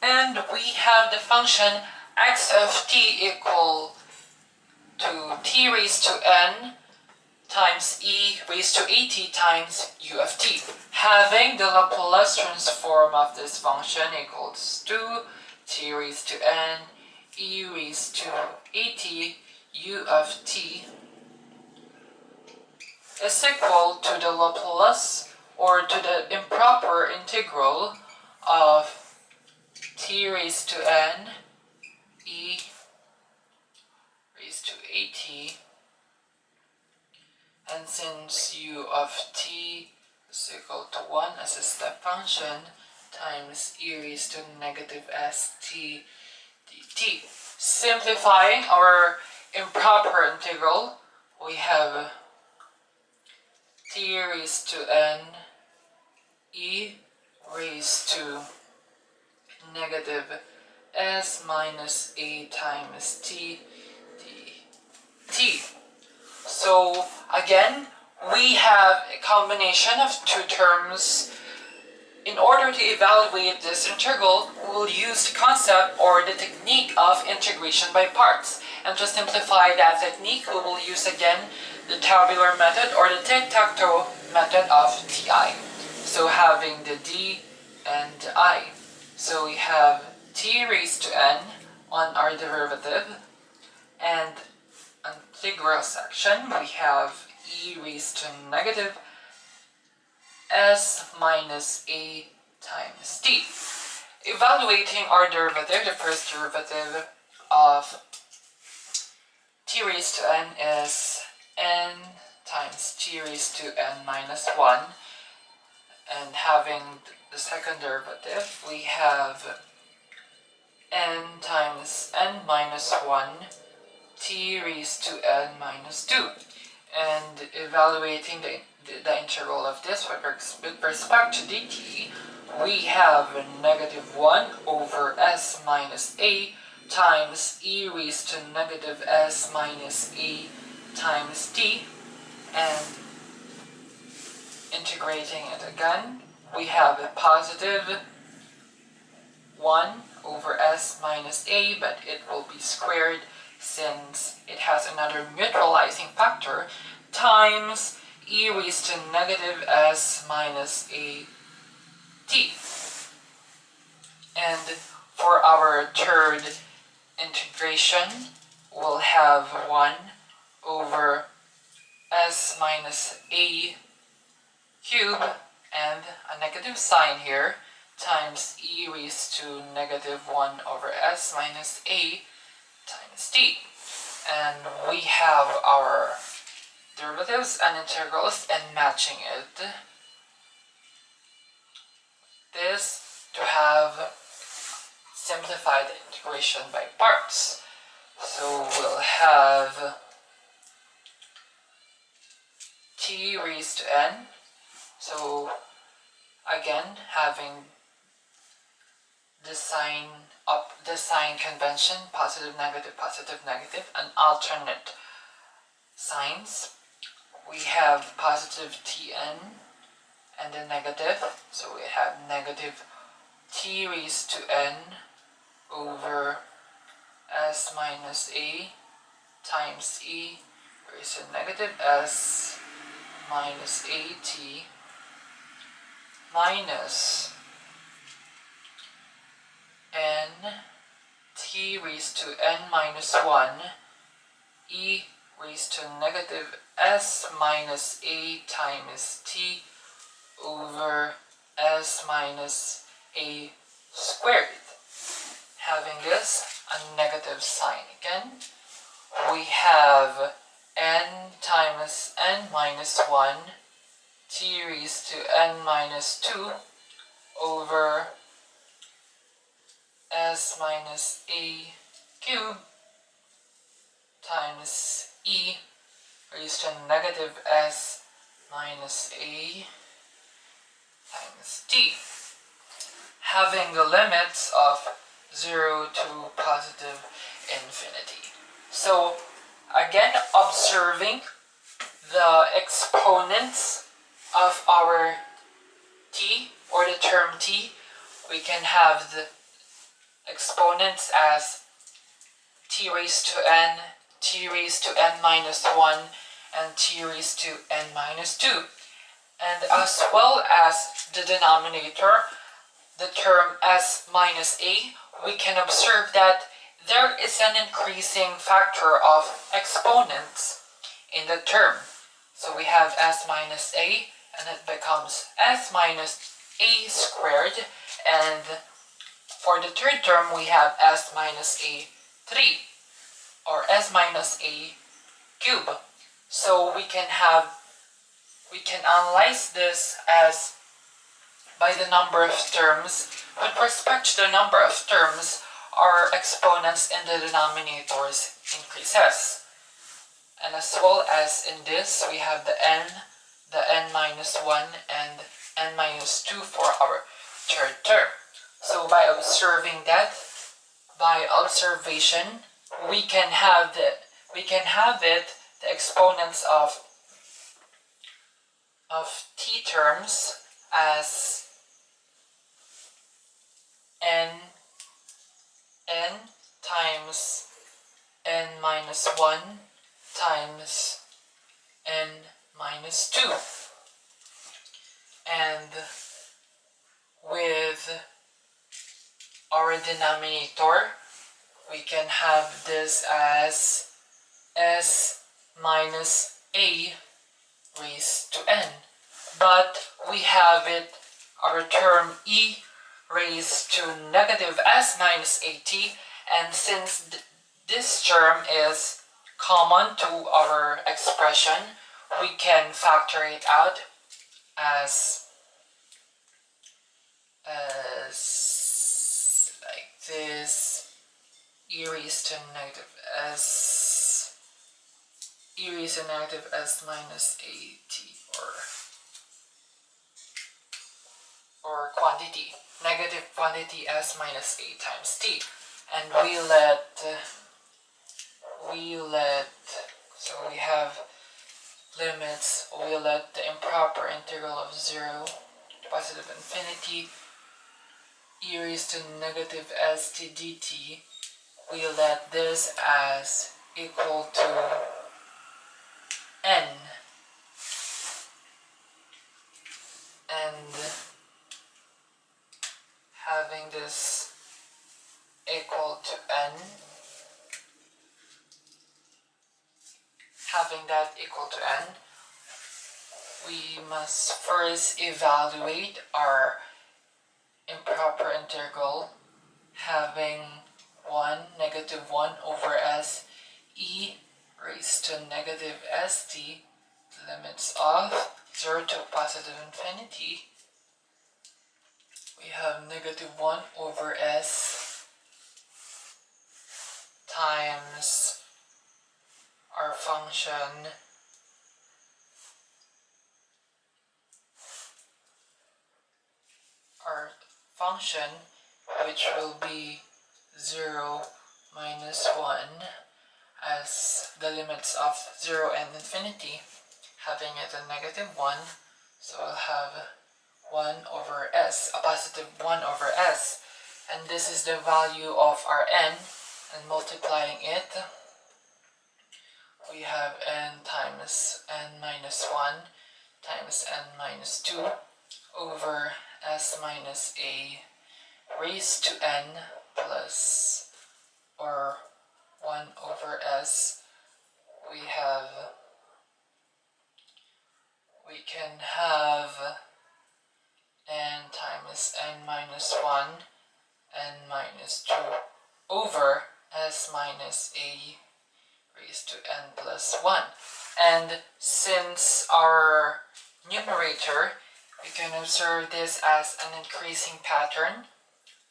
And we have the function x of t equal to t raised to n times e raised to at times u of t. Having the Laplace transform of this function equals to t raised to n e raised to at u of t is equal to the Laplace, or to the improper integral of t raised to n e raised to at, and since u of t is equal to 1 as a step function times e raised to negative st dt. Simplifying our improper integral, we have t raised to n e raised to negative s minus a times t dt. So again, we have a combination of two terms. In order to evaluate this integral, we'll use the concept or the technique of integration by parts. And to simplify that technique, we will use again the tabular method or the tic-tac-toe method of TI. So having the D and the I. So we have t raised to n on our derivative, and integral section we have e raised to negative s minus a times t. Evaluating our derivative, the first derivative of t raised to n is n times t raised to n minus 1, and having the second derivative we have n times n minus 1 t raised to n minus 2. And evaluating the integral of this with respect to dt, we have negative 1 over s minus a times e raised to negative s minus a times t, and integrating it again, we have a positive 1 over s minus a, but it will be squared since it has another neutralizing factor, times e raised to negative s minus a t. And for our third integration, we'll have 1 over s minus a cube and a negative sign here, times e raised to negative 1 over s minus a times t. And we have our derivatives and integrals and matching it. This to have simplified integration by parts. So we'll have t raised to n. So again, having this sign convention, positive, negative, and alternate signs. We have positive tn and then negative, so we have negative t raised to n over s minus a times e raised to negative s minus at minus n t raised to n minus 1 e raised to negative s minus a times t over s minus a squared. Having this, a negative sign again, we have n times n minus 1 t raised to n minus 2 over s minus a cubed times e raised to negative s minus a times t, having the limits of 0 to positive infinity. So again, observing the exponents of our t, or the term t, we can have exponents as t raised to n, t raised to n minus 1, and t raised to n minus 2. And as well as the denominator, the term s minus a, we can observe that there is an increasing factor of exponents in the term. So we have s minus a, and it becomes s minus a squared, and for the third term we have s minus a 3, or s minus a cube. So we can analyze this as by the number of terms. With respect to the number of terms, our exponents in the denominators increases. And as well as in this, we have the n minus 1, and n minus 2 for our third term. So by observing that, by observation, we can have the exponents of t terms as n times n minus 1 times n minus 2. And with our denominator, we can have this as s minus a raised to n. But we have our term e raised to negative s minus at, and since this term is common to our expression, we can factor it out as like this, e raised to negative s minus at, or quantity, negative quantity s minus a times t, and we so we have limits, we let the improper integral of 0 to positive infinity e raised to negative st dt, we let this as equal to n, and having this equal to n, we must first evaluate our improper integral, having negative 1 over s e raised to negative st, limits of 0 to positive infinity. We have negative 1 over s times our function which will be 0 minus 1 as the limits of 0 and infinity, having it a negative 1, so we'll have 1 over s, a positive 1 over s, and this is the value of our n, and multiplying it, we have n times n minus 1 times n minus 2 over s minus a raised to n plus, or 1 over s. We can have n times n minus 1, n minus 2 over s minus a raised to n plus 1. And since our numerator, we can observe this as an increasing pattern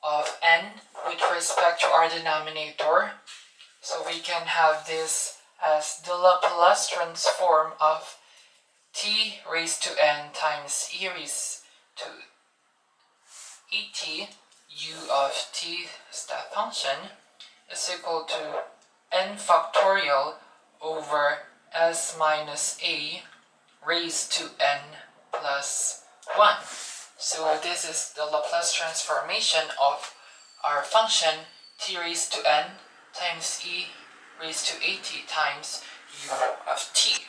of n with respect to our denominator. So we can have this as the Laplace transform of t raised to n times e raised to et u of t step function is equal to n factorial over s minus a raised to n plus 1. So this is the Laplace transformation of our function t raised to n times e raised to at times u of t.